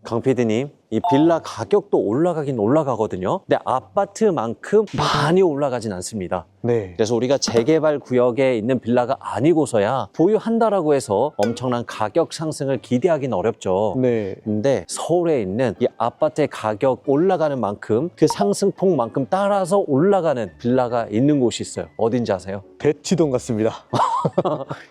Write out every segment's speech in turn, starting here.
강 PD님, 이 빌라 가격도 올라가긴 올라가거든요. 근데 아파트만큼 많이 올라가진 않습니다. 네. 그래서 우리가 재개발 구역에 있는 빌라가 아니고서야 보유한다라고 해서 엄청난 가격 상승을 기대하기는 어렵죠. 네. 근데 서울에 있는 이 아파트의 가격 올라가는 만큼 그 상승폭만큼 따라서 올라가는 빌라가 있는 곳이 있어요. 어딘지 아세요? 대치동 같습니다.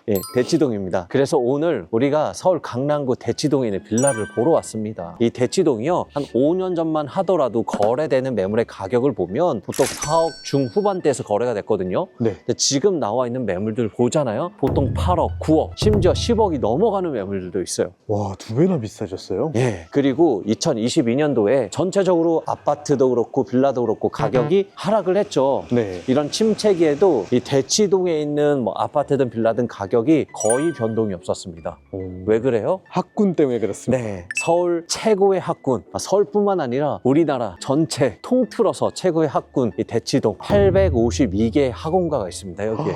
예, 대치동입니다. 그래서 오늘 우리가 서울 강남구 대치동에 있는 빌라를 보러 왔습니다. 이 대치동이요, 한 5년 전만 하더라도 거래되는 매물의 가격을 보면 보통 4억 중후반대에서 거래가 됐거든요. 네. 근데 지금 나와 있는 매물들 보잖아요. 보통 8억, 9억, 심지어 10억이 넘어가는 매물들도 있어요. 와, 2배나 비싸졌어요? 예. 그리고 2022년도에 전체적으로 아파트도 그렇고 빌라도 그렇고 가격이 하락을 했죠. 네. 이런 침체기에도 이 대치동에 있는 뭐 아파트든 빌라든 가격이 거의 변동이 없었습니다. 왜 그래요? 학군 때문에 그렇습니다. 네, 서울 최고의 학군, 서울뿐만 아니라 우리나라 전체 통틀어서 최고의 학군, 이 대치동 852개의 학원가가 있습니다, 여기에.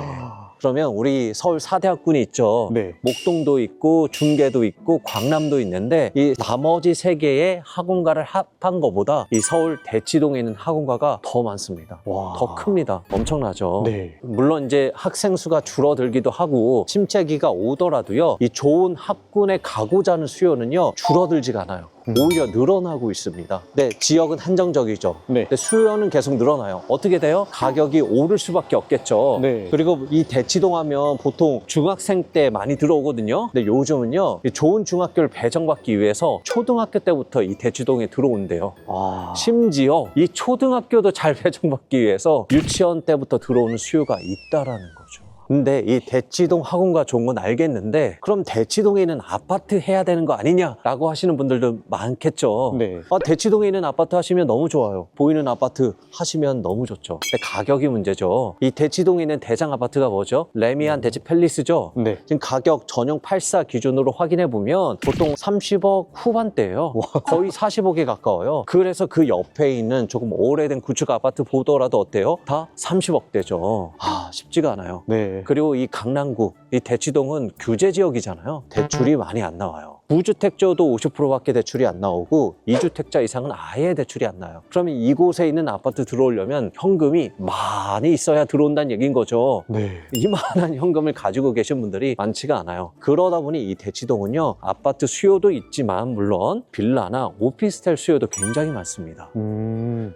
그러면 우리 서울 4대 학군이 있죠. 네. 목동도 있고 중계도 있고 광남도 있는데 이 나머지 3개의 학원가를 합한 것보다 이 서울 대치동에 있는 학원가가 더 많습니다. 와. 더 큽니다. 엄청나죠. 네. 물론 이제 학생 수가 줄어들기도 하고 침체기가 오더라도요, 이 좋은 학군에 가고자 하는 수요는요 줄어들지가 않아요. 오히려 늘어나고 있습니다. 네, 지역은 한정적이죠. 네. 근데 수요는 계속 늘어나요. 어떻게 돼요? 가격이 오를 수밖에 없겠죠. 네. 그리고 이 대치동 하면 보통 중학생 때 많이 들어오거든요. 근데 요즘은요, 이 좋은 중학교를 배정받기 위해서 초등학교 때부터 이 대치동에 들어온대요. 와. 심지어 이 초등학교도 잘 배정받기 위해서 유치원 때부터 들어오는 수요가 있다라는 거죠. 근데 이 대치동 학원가 좋은 건 알겠는데 그럼 대치동에 있는 아파트 해야 되는 거 아니냐라고 하시는 분들도 많겠죠. 네. 대치동에 있는 아파트 하시면 너무 좋아요. 보이는 아파트 하시면 너무 좋죠. 근데 가격이 문제죠. 이 대치동에 있는 대장 아파트가 뭐죠? 레미안 대치 팰리스죠. 네. 지금 가격 전용 84 기준으로 확인해 보면 보통 30억 후반대예요. 거의 40억에 가까워요. 그래서 그 옆에 있는 조금 오래된 구축 아파트 보더라도 어때요? 다 30억대죠. 쉽지가 않아요. 네. 그리고 이 강남구, 이 대치동은 규제 지역이잖아요. 대출이 많이 안 나와요. 무주택자도 50%밖에 대출이 안 나오고 2주택자 이상은 아예 대출이 안 나요. 그러면 이곳에 있는 아파트 들어오려면 현금이 많이 있어야 들어온다는 얘기인 거죠. 네. 이만한 현금을 가지고 계신 분들이 많지가 않아요. 그러다 보니 이 대치동은요, 아파트 수요도 있지만 물론 빌라나 오피스텔 수요도 굉장히 많습니다.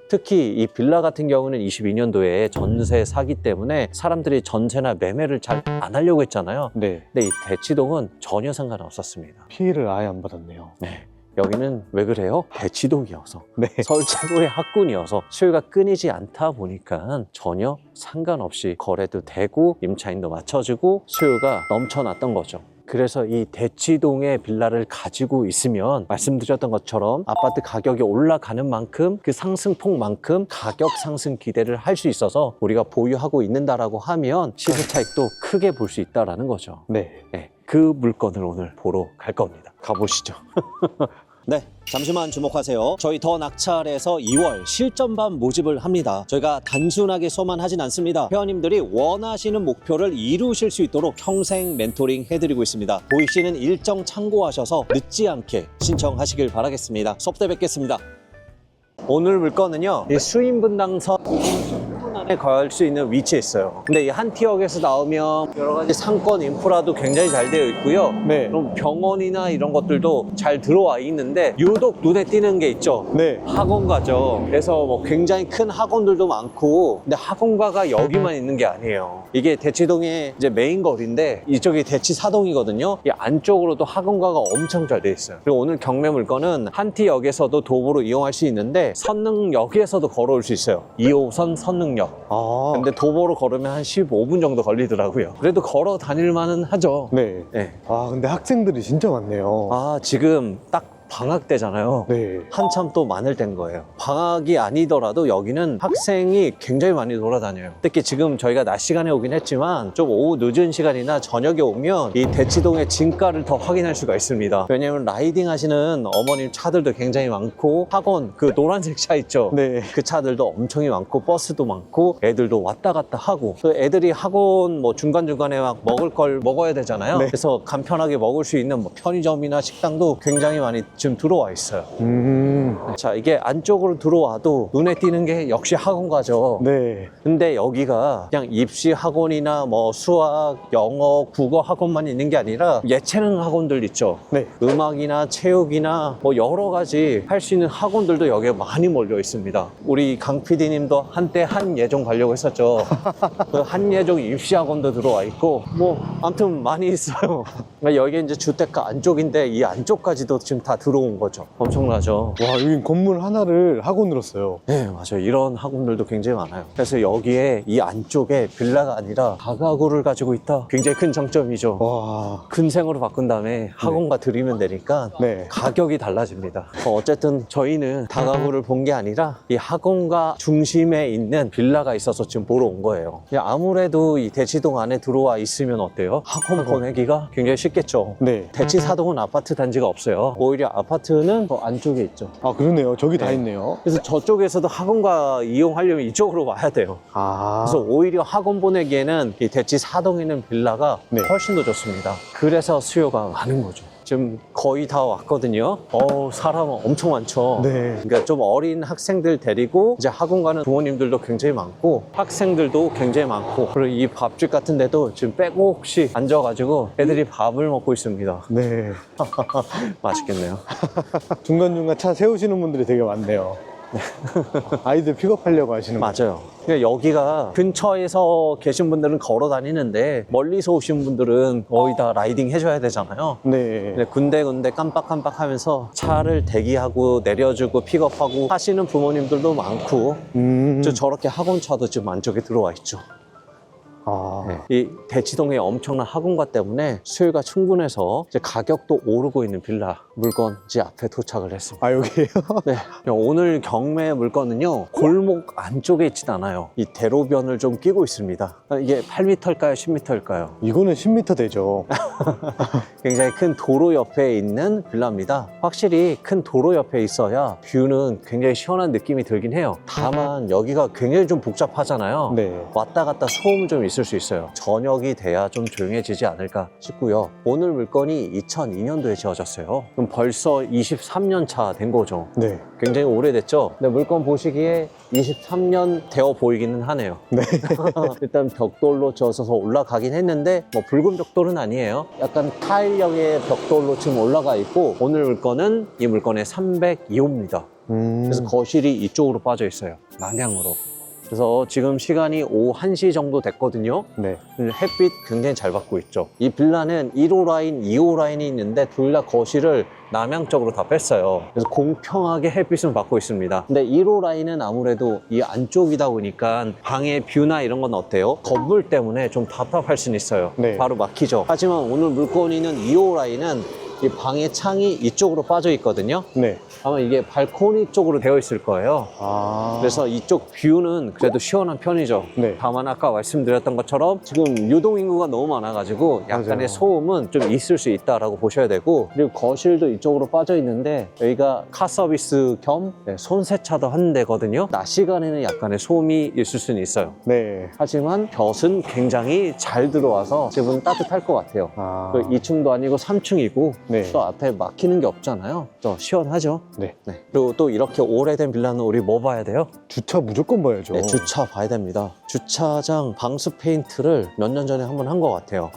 특히 이 빌라 같은 경우는 22년도에 전세 사기 때문에 사람들이 전세나 매매를 잘 안 하려고 했잖아요. 네. 근데 이 대치동은 전혀 상관없었습니다. 피해를 아예 안 받았네요. 네. 여기는 왜 그래요? 대치동이어서, 네. 서울 최고의 학군이어서 수요가 끊이지 않다 보니까 전혀 상관없이 거래도 되고 임차인도 맞춰주고 수요가 넘쳐났던 거죠. 그래서 이 대치동의 빌라를 가지고 있으면 말씀드렸던 것처럼 아파트 가격이 올라가는 만큼 그 상승폭만큼 가격 상승 기대를 할 수 있어서 우리가 보유하고 있는다라고 하면 시세 차익도 크게 볼 수 있다는 거죠. 네. 네, 그 물건을 오늘 보러 갈 겁니다. 가보시죠. 네, 잠시만 주목하세요. 저희 더 낙찰에서 2월 실전반 모집을 합니다. 저희가 단순하게 소만하진 않습니다. 회원님들이 원하시는 목표를 이루실 수 있도록 평생 멘토링 해드리고 있습니다. 보이시는 일정 참고하셔서 늦지 않게 신청하시길 바라겠습니다. 수업 때 뵙겠습니다. 오늘 물건은요, 이 수인분당선 10분 안에 갈 수 있는 위치에 있어요. 근데 이 한티역에서 나오면 여러 가지 상권 인프라도 굉장히 잘 되어 있고요. 네. 그럼 병원이나 이런 것들도 잘 들어와 있는데 유독 눈에 띄는 게 있죠. 네. 학원가죠. 그래서 뭐 굉장히 큰 학원들도 많고, 근데 학원가가 여기만 있는 게 아니에요. 이게 대치동의 이제 메인 거리인데 이쪽이 대치사동이거든요. 이 안쪽으로도 학원가가 엄청 잘 돼 있어요. 그리고 오늘 경매 물건은 한티역에서도 도보로 이용할 수 있는데 선릉역에서도 걸어올 수 있어요. 2호선 선릉역. 근데 도보로 걸으면 한 15분 정도 걸리더라고요. 그래도 걸어 다닐 만은 하죠. 네. 네. 근데 학생들이 진짜 많네요. 지금 딱 방학 때잖아요. 네. 한참 또 많을 때인 거예요. 방학이 아니더라도 여기는 학생이 굉장히 많이 돌아다녀요. 특히 지금 저희가 낮 시간에 오긴 했지만 좀 오후 늦은 시간이나 저녁에 오면 이 대치동의 진가를 더 확인할 수가 있습니다. 왜냐면 라이딩 하시는 어머님 차들도 굉장히 많고, 학원 그 노란색 차 있죠. 네. 그 차들도 엄청 많고, 버스도 많고, 애들도 왔다 갔다 하고, 또 애들이 학원 뭐 중간중간에 막 먹을 걸 먹어야 되잖아요. 네. 그래서 간편하게 먹을 수 있는 뭐 편의점이나 식당도 굉장히 많이 지금 들어와 있어요. 자, 이게 안쪽으로 들어와도 눈에 띄는 게 역시 학원가죠. 네. 근데 여기가 그냥 입시 학원이나 뭐 수학, 영어, 국어 학원만 있는 게 아니라 예체능 학원들 있죠. 네. 음악이나 체육이나 뭐 여러 가지 할 수 있는 학원들도 여기에 많이 몰려 있습니다. 우리 강 PD님도 한때 한예종 가려고 했었죠. 그 한예종 입시 학원도 들어와 있고 뭐 아무튼 많이 있어요. 그러니까 여기 이제 주택가 안쪽인데 이 안쪽까지도 지금 다 들어온 거죠. 엄청나죠. 와, 여기 건물 하나를 학원으로 써요. 네, 맞아요. 이런 학원들도 굉장히 많아요. 그래서 여기에 이 안쪽에 빌라가 아니라 다가구를 가지고 있다. 굉장히 큰 장점이죠. 와. 큰 생으로 바꾼 다음에 학원가 들이면 되니까 네. 가격이 달라집니다. 어쨌든 저희는 다가구를 본 게 아니라 이 학원가 중심에 있는 빌라가 있어서 지금 보러 온 거예요. 아무래도 이 대치동 안에 들어와 있으면 어때요? 학원 보내기가 굉장히 쉽겠죠. 네. 대치사동은 아파트 단지가 없어요. 오히려 아파트는 더 안쪽에 있죠. 아, 그러네요. 저기 다 네. 있네요. 그래서 저쪽에서도 학원가 이용하려면 이쪽으로 와야 돼요. 아. 그래서 오히려 학원 보내기에는 이 대치사동에 있는 빌라가 네. 훨씬 더 좋습니다. 그래서 수요가 많은 거죠. 지금 거의 다 왔거든요. 사람 엄청 많죠. 네. 그러니까 좀 어린 학생들 데리고 이제 학원 가는 부모님들도 굉장히 많고 학생들도 굉장히 많고 그리고 이 밥집 같은 데도 지금 빼곡시 앉아가지고 애들이 밥을 먹고 있습니다. 네. 맛있겠네요. 중간중간 차 세우시는 분들이 되게 많네요. 아이들 픽업하려고 하시는 분. 맞아요. 그러니까 여기가 근처에서 계신 분들은 걸어 다니는데 멀리서 오신 분들은 거의 다 라이딩 해줘야 되잖아요. 네. 근데 군데군데 깜빡깜빡 하면서 차를 대기하고 내려주고 픽업하고 하시는 부모님들도 많고 저렇게 학원차도 지금 안쪽에 들어와 있죠. 아. 네. 이 대치동의 엄청난 학원가 때문에 수요가 충분해서 이제 가격도 오르고 있는 빌라 물건지 앞에 도착을 했습니다. 아, 여기에요? 네, 오늘 경매 물건은요 골목 안쪽에 있진 않아요. 이 대로변을 좀 끼고 있습니다. 이게 8m일까요 10m일까요? 이거는 10m 되죠. 굉장히 큰 도로 옆에 있는 빌라입니다. 확실히 큰 도로 옆에 있어야 뷰는 굉장히 시원한 느낌이 들긴 해요. 다만 여기가 굉장히 좀 복잡하잖아요. 네. 왔다 갔다 소음은 좀 있을 수 있어요. 저녁이 돼야 좀 조용해지지 않을까 싶고요. 오늘 물건이 2002년도에 지어졌어요. 그럼 벌써 23년 차 된 거죠. 네. 굉장히 오래됐죠. 근데 물건 보시기에 23년 되어 보이기는 하네요. 네. 일단 벽돌로 지어서 올라가긴 했는데 뭐 붉은 벽돌은 아니에요. 약간 타일형의 벽돌로 지금 올라가 있고 오늘 물건은 이 물건의 302호입니다. 그래서 거실이 이쪽으로 빠져 있어요. 남향으로. 그래서 지금 시간이 오후 1시 정도 됐거든요. 네. 햇빛 굉장히 잘 받고 있죠. 이 빌라는 1호 라인, 2호 라인이 있는데 둘 다 거실을 남향 쪽으로 다 뺐어요. 그래서 공평하게 햇빛을 받고 있습니다. 근데 1호 라인은 아무래도 이 안쪽이다 보니까 방의 뷰나 이런 건 어때요? 건물 때문에 좀 답답할 수는 있어요. 네. 바로 막히죠. 하지만 오늘 물건이 있는 2호 라인은 이 방의 창이 이쪽으로 빠져 있거든요. 네. 아마 이게 발코니 쪽으로 되어 있을 거예요. 아. 그래서 이쪽 뷰는 그래도 시원한 편이죠. 네. 다만 아까 말씀드렸던 것처럼 지금 유동인구가 너무 많아가지고 약간의 맞아요. 소음은 좀 있을 수 있다라고 보셔야 되고 그리고 거실도 이쪽으로 빠져 있는데 여기가 카 서비스 겸 손세차도 하는 데거든요. 낮 시간에는 약간의 소음이 있을 수는 있어요. 네. 하지만 볕은 굉장히 잘 들어와서 집은 따뜻할 것 같아요. 아. 2층도 아니고 3층이고 네. 또 앞에 막히는 게 없잖아요. 또 시원하죠. 네. 그리고 또 이렇게 오래된 빌라는 우리 뭐 봐야 돼요? 주차 무조건 봐야죠. 네, 주차 봐야 됩니다. 주차장 방수 페인트를 몇 년 전에 한번 한 것 같아요.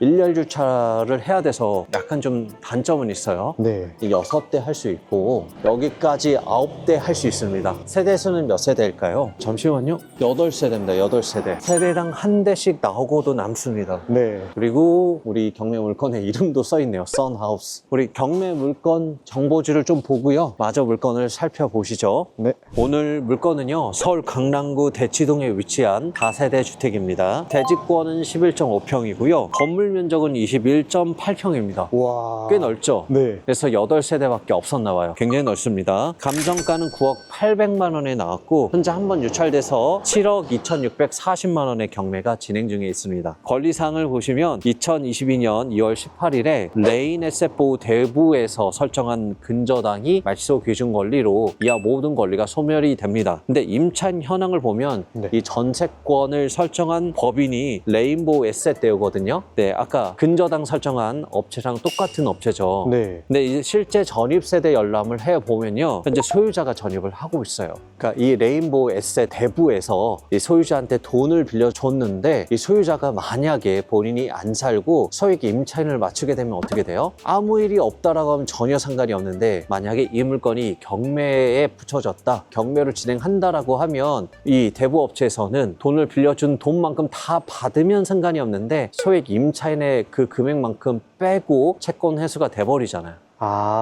일렬 주차를 해야 돼서 약간 좀 단점은 있어요. 네. 6대 할 수 있고 여기까지 9대 할 수 있습니다. 세대수는 몇 세대일까요? 잠시만요. 8세대입니다. 8세대. 세대당 한 대씩 나오고도 남습니다. 네. 그리고 우리 경매 물건에 이름도 써있네요. 선하우스. 우리 경매 물건 정보지를 좀 보고요. 마저 물건을 살펴보시죠. 네. 오늘 물건은요. 서울 강남구 대치동에 위치한 다세대 주택입니다. 대지권은 11.5평이고요. 건물 면적은 21.8평입니다. 와. 꽤 넓죠? 네. 그래서 8세대밖에 없었나 봐요. 굉장히 넓습니다. 감정가는 9억 800만 원에 나왔고 현재 한 번 유찰돼서 7억 2,640만 원의 경매가 진행 중에 있습니다. 권리사항을 보시면 2022년 2월 18일에 레인 에셋보호 대부에서 설정한 근저당이 말소 기준 권리로 이하 모든 권리가 소멸이 됩니다. 근데 임차인 현황을 보면 네. 이 전세 전세권을 설정한 법인이 레인보우 에셋대우거든요. 네, 아까 근저당 설정한 업체랑 똑같은 업체죠. 네. 근데 이제 실제 전입세대 열람을 해보면요, 현재 소유자가 전입을 하고 있어요. 그러니까 이 레인보우 에셋 대부에서 이 소유자한테 돈을 빌려줬는데 이 소유자가 만약에 본인이 안 살고 소액 임차인을 맞추게 되면 어떻게 돼요? 아무 일이 없다라고 하면 전혀 상관이 없는데, 만약에 이 물건이 경매에 붙여졌다, 경매를 진행한다라고 하면 이 대부업체에서는 돈을 빌려준 돈만큼 다 받으면 상관이 없는데 소액 임차인의 그 금액만큼 빼고 채권 회수가 돼버리잖아요.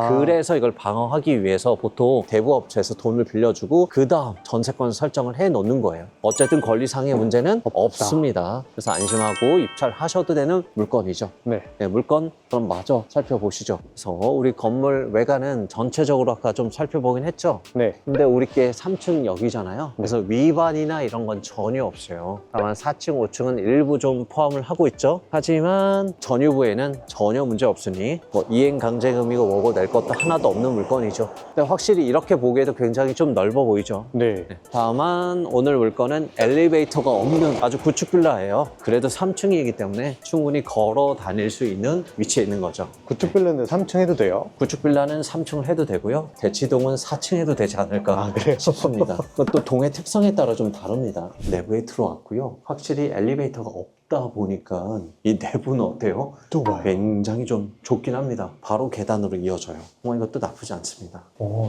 그래서 이걸 방어하기 위해서 보통 대부업체에서 돈을 빌려주고 그 다음 전세권 설정을 해 놓는 거예요. 어쨌든 권리상의 문제는 없습니다. 그래서 안심하고 입찰하셔도 되는 물건이죠. 네. 네, 물건 그럼 마저 살펴보시죠. 그래서 우리 건물 외관은 전체적으로 아까 좀 살펴보긴 했죠. 네. 근데 우리께 3층 여기잖아요. 그래서 위반이나 이런 건 전혀 없어요. 다만 4층, 5층은 일부 좀 포함을 하고 있죠. 하지만 전유부에는 전혀 문제 없으니 뭐 이행 강제금이고 뭐고 낼 것도 하나도 없는 물건이죠. 근데 확실히 이렇게 보기에도 굉장히 좀 넓어 보이죠. 네. 다만 오늘 물건은 엘리베이터가 없는 아주 구축 빌라예요. 그래도 3층이기 때문에 충분히 걸어 다닐 수 있는 위치에 있는 거죠. 구축 빌라인데 3층 해도 돼요? 구축 빌라는 3층을 해도 되고요. 대치동은 4층 해도 되지 않을까 그래요? 싶습니다. 또 동의 특성에 따라 좀 다릅니다. 내부에 들어왔고요. 확실히 엘리베이터가 없다 보니까 이 내부는 어때요? 좁아요. 굉장히 좀 좁긴 합니다. 바로 계단으로 이어져요. 이것도 나쁘지 않습니다.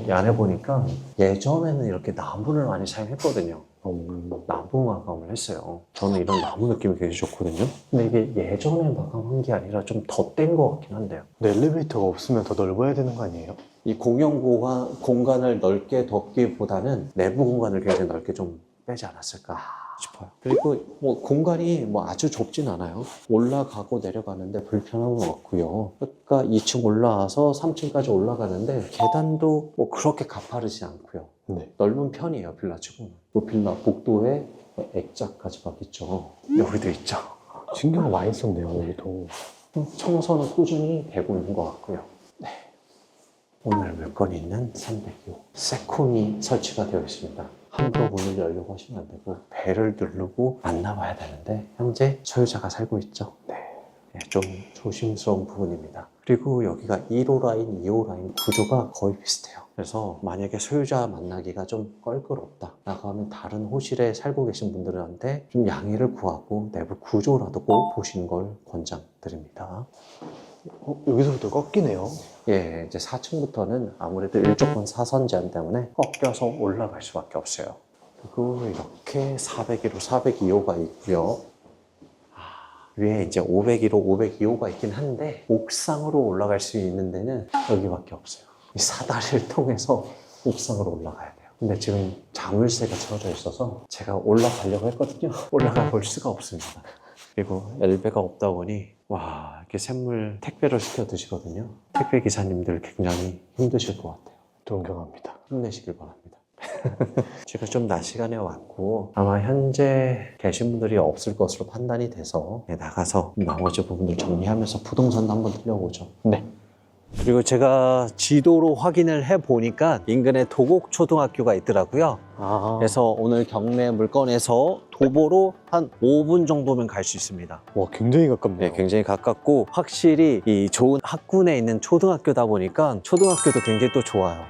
이 안에 보니까 예전에는 이렇게 나무를 많이 사용했거든요. 나무 마감을 했어요. 저는 이런 나무 느낌이 굉장히 좋거든요. 근데 이게 예전에 마감한 게 아니라 좀 덧댄 것 같긴 한데요. 근데 엘리베이터가 없으면 더 넓어야 되는 거 아니에요? 이 공용 공간을 넓게 뒀기보다는 내부 공간을 굉장히 넓게 좀 빼지 않았을까 싶어요. 그리고 뭐 공간이 뭐 아주 좁진 않아요. 올라가고 내려가는데 불편함은 없고요. 그러니까 2층 올라와서 3층까지 올라가는데 계단도 뭐 그렇게 가파르지 않고요. 네. 넓은 편이에요, 빌라치고는. 그 빌라 복도에 액자까지 막 있죠. 여기도 있죠. 신경 많이 썼네요, 여기도. 청소는 꾸준히 되고 있는 것 같고요. 네. 오늘 물건이 있는 306 세콤이 설치가 되어 있습니다. 함부로 문을 열려고 하시면 안 되고 벨을 누르고 만나봐야 되는데 현재 소유자가 살고 있죠. 네, 좀 조심스러운 부분입니다. 그리고 여기가 1호 라인, 2호 라인 구조가 거의 비슷해요. 그래서 만약에 소유자 만나기가 좀 껄끄럽다 라고 하면 다른 호실에 살고 계신 분들한테 좀 양해를 구하고 내부 구조라도 꼭 보시는 걸 권장드립니다. 여기서부터 꺾이네요. 예, 이제 4층부터는 아무래도 일조권 사선 제한 때문에 꺾여서 올라갈 수밖에 없어요. 그리고 이렇게 401호, 402호가 있고요. 위에 이제 501호, 502호가 있긴 한데 옥상으로 올라갈 수 있는 데는 여기밖에 없어요. 이 사다리를 통해서 옥상으로 올라가야 돼요. 근데 지금 자물쇠가 채워져 있어서 제가 올라가려고 했거든요. 올라가 볼 수가 없습니다. 그리고 엘베가 없다 보니 와, 이렇게 샘물 택배를 시켜 드시거든요. 택배 기사님들 굉장히 힘드실 것 같아요. 존경합니다. 힘내시길 바랍니다. 제가 좀 낮 시간에 왔고 아마 현재 계신 분들이 없을 것으로 판단이 돼서 나가서 나머지 부분들 정리하면서 부동산도 한번 들려보죠. 네. 그리고 제가 지도로 확인을 해보니까 인근에 도곡초등학교가 있더라고요. 그래서 오늘 경매 물건에서 도보로 한 5분 정도면 갈 수 있습니다. 와, 굉장히 가깝네요. 네, 굉장히 가깝고 확실히 이 좋은 학군에 있는 초등학교다 보니까 초등학교도 굉장히 또 좋아요.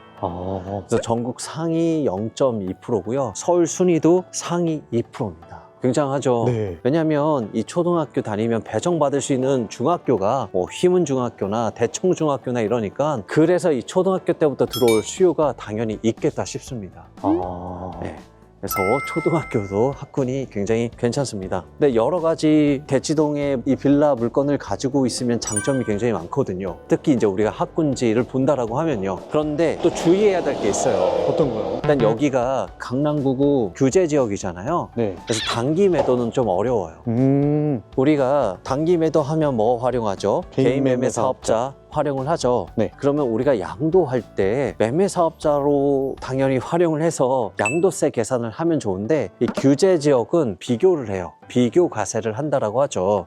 그래서 전국 상위 0.2%고요. 서울 순위도 상위 2%입니다. 굉장하죠. 네. 왜냐하면 이 초등학교 다니면 배정받을 수 있는 중학교가 뭐 휘문중학교나 대청중학교나 이러니까 그래서 이 초등학교 때부터 들어올 수요가 당연히 있겠다 싶습니다. 네. 그래서 초등학교도 학군이 굉장히 괜찮습니다. 근데 여러 가지 대치동에 이 빌라 물건을 가지고 있으면 장점이 굉장히 많거든요. 특히 이제 우리가 학군지를 본다라고 하면요. 그런데 또 주의해야 될 게 있어요. 어떤 거요? 일단 여기가 강남구구 규제 지역이잖아요. 네. 그래서 단기 매도는 좀 어려워요. 우리가 단기 매도하면 뭐 활용하죠? 개인 매매 사업자 활용을 하죠. 네. 그러면 우리가 양도할 때 매매 사업자로 당연히 활용을 해서 양도세 계산을 하면 좋은데 이 규제 지역은 비교를 해요. 비교 과세를 한다라고 하죠.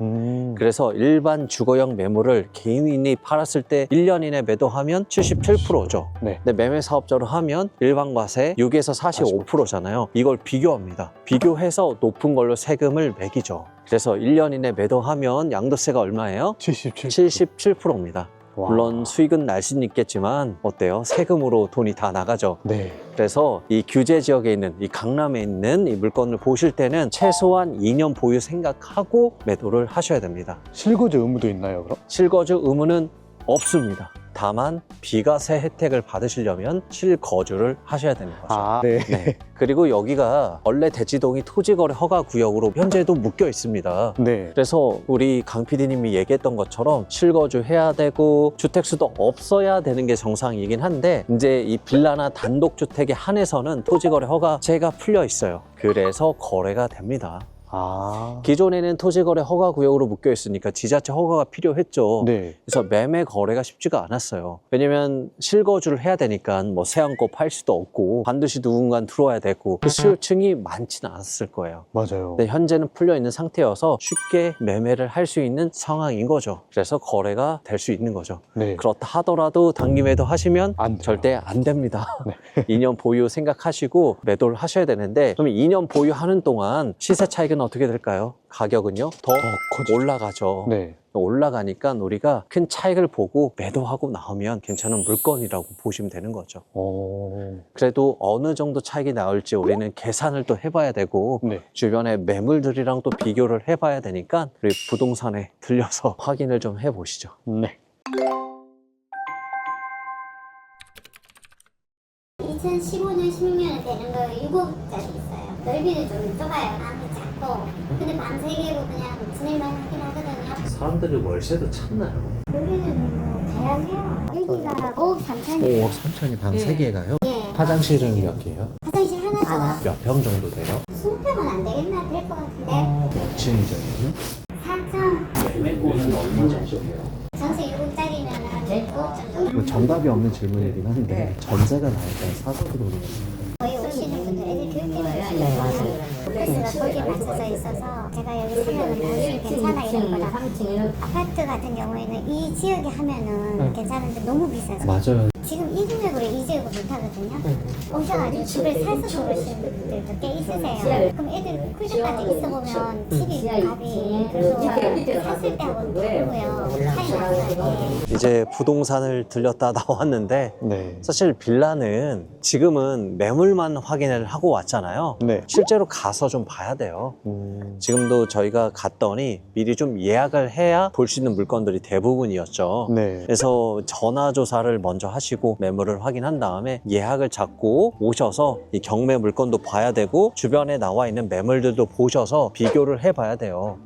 그래서 일반 주거용 매물을 개인이 팔았을 때 1년 이내 매도하면 77%죠. 네. 근데 매매 사업자로 하면 일반 과세 6에서 45%잖아요. 이걸 비교합니다. 비교해서 높은 걸로 세금을 매기죠. 그래서 1년 이내 매도하면 양도세가 얼마예요? 77%입니다. 물론 수익은 날 수는 있겠지만 어때요? 세금으로 돈이 다 나가죠. 네. 그래서 이 규제 지역에 있는 이 강남에 있는 이 물건을 보실 때는 최소한 2년 보유 생각하고 매도를 하셔야 됩니다. 실거주 의무도 있나요, 그럼? 실거주 의무는 없습니다. 다만 비과세 혜택을 받으시려면 실거주를 하셔야 되는 거죠. 네. 네. 그리고 여기가 원래 대치동이 토지거래 허가 구역으로 현재도 묶여 있습니다. 네. 그래서 우리 강 PD님이 얘기했던 것처럼 실거주 해야 되고 주택수도 없어야 되는 게 정상이긴 한데 이제 이 빌라나 단독주택에 한해서는 토지거래 허가제가 풀려 있어요. 그래서 거래가 됩니다. 기존에는 토지거래 허가 구역으로 묶여 있으니까 지자체 허가가 필요했죠. 네. 그래서 매매 거래가 쉽지가 않았어요. 왜냐면 실거주를 해야 되니까 뭐 세안고 팔 수도 없고 반드시 누군가 들어와야 되고 그 수요층이 많지는 않았을 거예요. 맞아요. 근데 현재는 풀려 있는 상태여서 쉽게 매매를 할 수 있는 상황인 거죠. 그래서 거래가 될 수 있는 거죠. 네. 그렇다 하더라도 단기 매도 하시면 안 돼요. 절대 안 됩니다. 네. 2년 보유 생각하시고 매도를 하셔야 되는데 그럼 2년 보유하는 동안 시세 차익은 어떻게 될까요? 가격은요? 더 커지죠. 올라가죠. 네. 올라가니까 우리가 큰 차익을 보고 매도하고 나오면 괜찮은 물건이라고 보시면 되는 거죠. 그래도 어느 정도 차익이 나올지 우리는 계산을 또 해봐야 되고 네. 주변의 매물들이랑 또 비교를 해봐야 되니까 우리 부동산에 들려서 확인을 좀 해보시죠. 네. 2015년, 16년에 되는 거 6억짜리 있어요. 넓이는 좀 좁아요. 방이 작고. 근데 방 3개로 그냥 진행만 하긴 하거든요. 사람들이 월세도 찾나요? 여기는 뭐 다양해요. 여기가 5억 3천이에요. 5억 3천이 방 3개가요? 예. 화장실은 몇 개요? 화장실 하나죠. 몇 평 정도 돼요? 20평은 안 되겠나? 될 것 같은데. 몇 층이죠? 4층. 매매가는 얼마 정도예요? 전세 6억짜리면 한 9억 정도. 뭐 정답이 없는 질문이긴 한데 전세가 나올까요? 사서 들어오는 거의 오시는 분들 애들 교육비는 네, 맞아요. 버스가 거기에 맞춰져 있어서 제가 여기 살면 보시면 괜찮아 이런 거다. 아파트 같은 경우에는 이 지역에 하면은 괜찮은데 너무 비싸서 맞아요. 지금 이 금액으로 이 지역을 못 하거든요. 오셔가지고 집을 사서 들어오시는 분들도 꽤 있으세요. 그럼 애들 쿨적까지 있어보면 집이 값이 그래도 샀을 때하고는 다르고요. 차이 나요. 이제 부동산을 들렸다 나왔는데 네. 사실 빌라는 지금은 매물만 확인을 하고 왔잖아요. 네. 실제로 가서 좀 봐야 돼요. 지금도 저희가 갔더니 미리 좀 예약을 해야 볼 수 있는 물건들이 대부분이었죠. 네. 그래서 전화 조사를 먼저 하시고 매물을 확인한 다음에 예약을 잡고 오셔서 이 경매 물건도 봐야 되고 주변에 나와 있는 매물들도 보셔서 비교를 해봐야 돼요.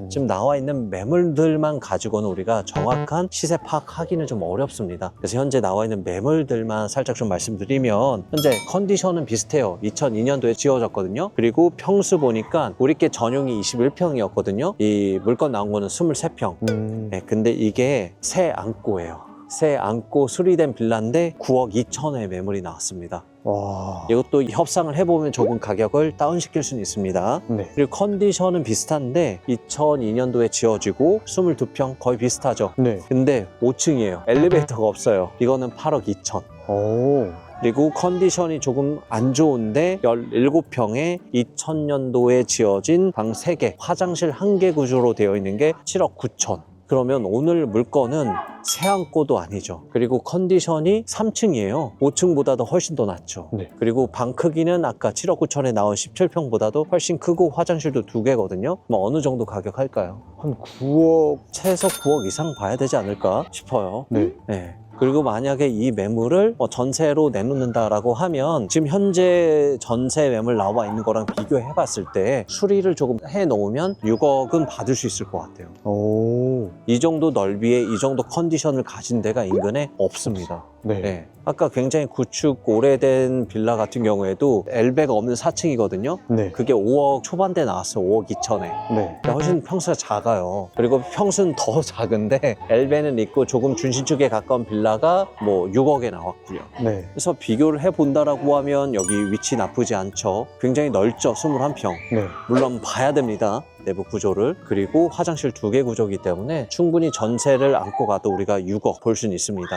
지금 나와 있는 매물들만 가지고는 우리가 정확한 시세 파악하기는 좀 어렵습니다. 그래서 현재 나와 있는 매물들만 살짝 좀 말씀드리면 현재 컨디션은 비슷해요. 2002년도에 지어졌거든요. 그리고 평수 보니까 우리께 전용이 21평이었거든요. 이 물건 나온 거는 23평. 네, 근데 이게 새 안고예요. 새 안고 수리된 빌라인데 9억 2천에 매물이 나왔습니다. 와. 이것도 협상을 해보면 조금 가격을 다운시킬 수는 있습니다. 네. 그리고 컨디션은 비슷한데 2002년도에 지어지고 22평 거의 비슷하죠. 네. 근데 5층이에요. 엘리베이터가 없어요. 이거는 8억 2천. 오. 그리고 컨디션이 조금 안 좋은데 17평에 2000년도에 지어진 방 3개, 화장실 1개 구조로 되어 있는 게 7억 9천. 그러면 오늘 물건은 새안고도 아니죠. 그리고 컨디션이 3층이에요. 5층보다도 훨씬 더 낫죠. 네. 그리고 방 크기는 아까 7억 9천에 나온 17평보다도 훨씬 크고 화장실도 2개거든요. 뭐 어느 정도 가격 할까요? 한 9억. 최소 9억 이상 봐야 되지 않을까 싶어요. 네. 네. 그리고 만약에 이 매물을 전세로 내놓는다라고 하면 지금 현재 전세 매물 나와 있는 거랑 비교해 봤을 때 수리를 조금 해 놓으면 6억은 받을 수 있을 것 같아요. 오. 이 정도 넓이에 이 정도 컨디션을 가진 데가 인근에 없습니다. 네. 네. 아까 굉장히 구축 오래된 빌라 같은 경우에도 엘베가 없는 4층이거든요. 네. 그게 5억 초반대 나왔어요. 5억 2천에. 네. 훨씬 평수가 작아요. 그리고 평수는 더 작은데 엘베는 있고 조금 중심축에 가까운 빌라가 뭐 6억에 나왔고요. 네. 그래서 비교를 해본다라고 하면 여기 위치 나쁘지 않죠. 굉장히 넓죠. 21평. 네. 물론 봐야 됩니다. 내부 구조를. 그리고 화장실 2개 구조이기 때문에 충분히 전세를 안고 가도 우리가 6억 볼 수는 있습니다.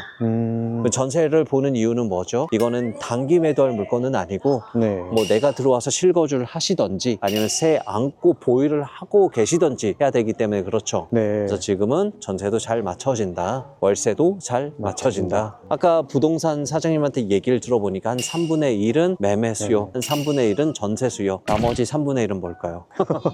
전세를 보는 이유는 뭐죠? 이거는 단기 매도할 물건은 아니고 네. 뭐 내가 들어와서 실거주를 하시던지 아니면 새 안고 보유를 하고 계시던지 해야 되기 때문에 그렇죠. 네. 그래서 지금은 전세도 잘 맞춰진다. 월세도 잘 맞춰진다. 아까 부동산 사장님한테 얘기를 들어보니까 한 3분의 1은 매매 수요, 한 3분의 1은 전세 수요, 나머지 3분의 1은 뭘까요?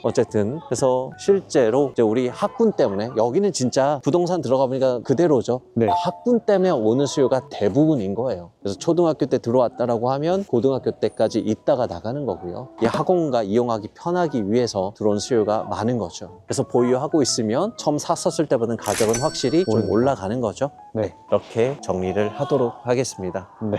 어쨌든 그래서 실제로 이제 우리 학군 때문에 여기는 진짜 부동산 들어가 보니까 그대로죠. 네. 학군 때문에 오는 수요가 대부분인 거예요. 그래서 초등학교 때 들어왔다라고 하면 고등학교 때까지 있다가 나가는 거고요. 이 학원가 이용하기 편하기 위해서 들어온 수요가 많은 거죠. 그래서 보유하고 있으면 처음 샀었을 때보다는 가격은 확실히 좀 올라가는 거죠. 네. 이렇게 정리를 하도록 하겠습니다. 네.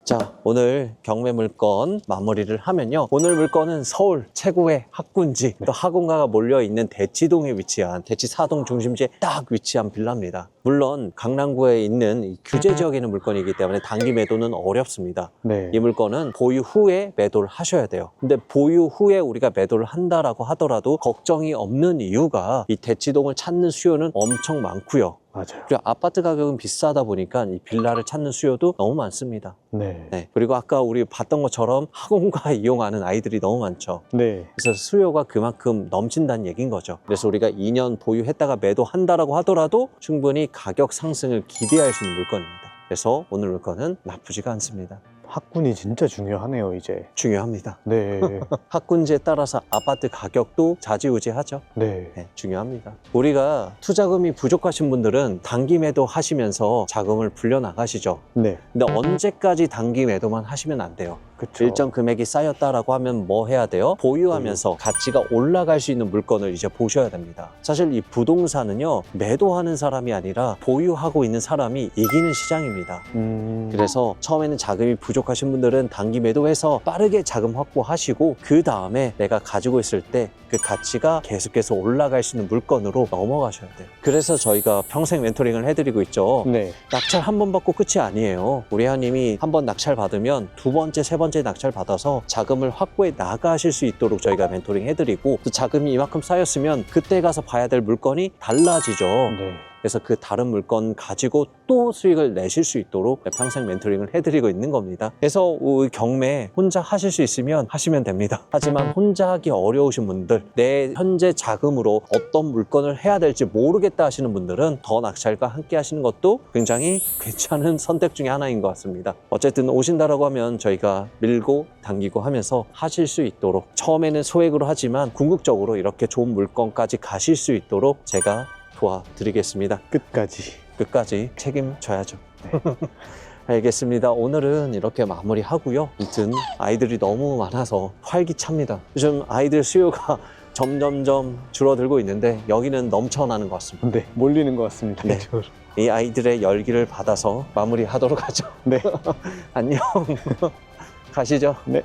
자, 오늘 경매 물건 마무리를 하면요. 오늘 물건은 서울 최고의 학군지, 또 학원가가 몰려있는 대치동에 위치한, 대치 4동 중심지에 딱 위치한 빌라입니다. 물론 강남구에 있는 이 규제 지역에 있는 물건이기 때문에 단기 매도는 어렵습니다. 네. 이 물건은 보유 후에 매도를 하셔야 돼요. 근데 보유 후에 우리가 매도를 한다라고 하더라도 걱정이 없는 이유가 이 대치동을 찾는 수요는 엄청 많고요. 맞아요. 그리고 아파트 가격은 비싸다 보니까 이 빌라를 찾는 수요도 너무 많습니다. 네. 네. 그리고 아까 우리 봤던 것처럼 학원가 이용하는 아이들이 너무 많죠. 네. 그래서 수요가 그만큼 넘친다는 얘기인 거죠. 그래서 우리가 2년 보유했다가 매도한다라고 하더라도 충분히 가격 상승을 기대할 수 있는 물건입니다. 그래서 오늘 물건은 나쁘지가 않습니다. 학군이 진짜 중요하네요, 이제. 중요합니다. 네. 학군지에 따라서 아파트 가격도 좌지우지하죠. 네. 네, 중요합니다. 우리가 투자금이 부족하신 분들은 단기 매도 하시면서 자금을 불려나가시죠. 네. 근데 언제까지 단기 매도만 하시면 안 돼요. 그쵸. 일정 금액이 쌓였다라고 하면 뭐 해야 돼요? 보유하면서 가치가 올라갈 수 있는 물건을 이제 보셔야 됩니다. 사실 이 부동산은요, 매도하는 사람이 아니라 보유하고 있는 사람이 이기는 시장입니다. 그래서 처음에는 자금이 부족하신 분들은 단기 매도해서 빠르게 자금 확보하시고 그 다음에 내가 가지고 있을 때 그 가치가 계속해서 올라갈 수 있는 물건으로 넘어가셔야 돼요. 그래서 저희가 평생 멘토링을 해드리고 있죠. 네. 낙찰 한 번 받고 끝이 아니에요. 우리 회원님이 한 번 낙찰 받으면 두 번째, 세 번째 낙찰 받아서 자금을 확보해 나가실 수 있도록 저희가 멘토링 해드리고 또 자금이 이만큼 쌓였으면 그때 가서 봐야 될 물건이 달라지죠. 네. 그래서 그 다른 물건 가지고 또 수익을 내실 수 있도록 평생 멘토링을 해드리고 있는 겁니다. 그래서 경매 혼자 하실 수 있으면 하시면 됩니다. 하지만 혼자 하기 어려우신 분들, 내 현재 자금으로 어떤 물건을 해야 될지 모르겠다 하시는 분들은 더 낙찰과 함께 하시는 것도 굉장히 괜찮은 선택 중에 하나인 것 같습니다. 어쨌든 오신다라고 하면 저희가 밀고 당기고 하면서 하실 수 있도록, 처음에는 소액으로 하지만 궁극적으로 이렇게 좋은 물건까지 가실 수 있도록 제가 도와드리겠습니다. 끝까지 책임져야죠. 네. 알겠습니다. 오늘은 이렇게 마무리하고요. 아무튼 아이들이 너무 많아서 활기찹니다. 요즘 아이들 수요가 점점점 줄어들고 있는데 여기는 넘쳐나는 것 같습니다. 네. 몰리는 것 같습니다. 네. 이쪽으로. 이 아이들의 열기를 받아서 마무리하도록 하죠. 네. 안녕. 가시죠. 네.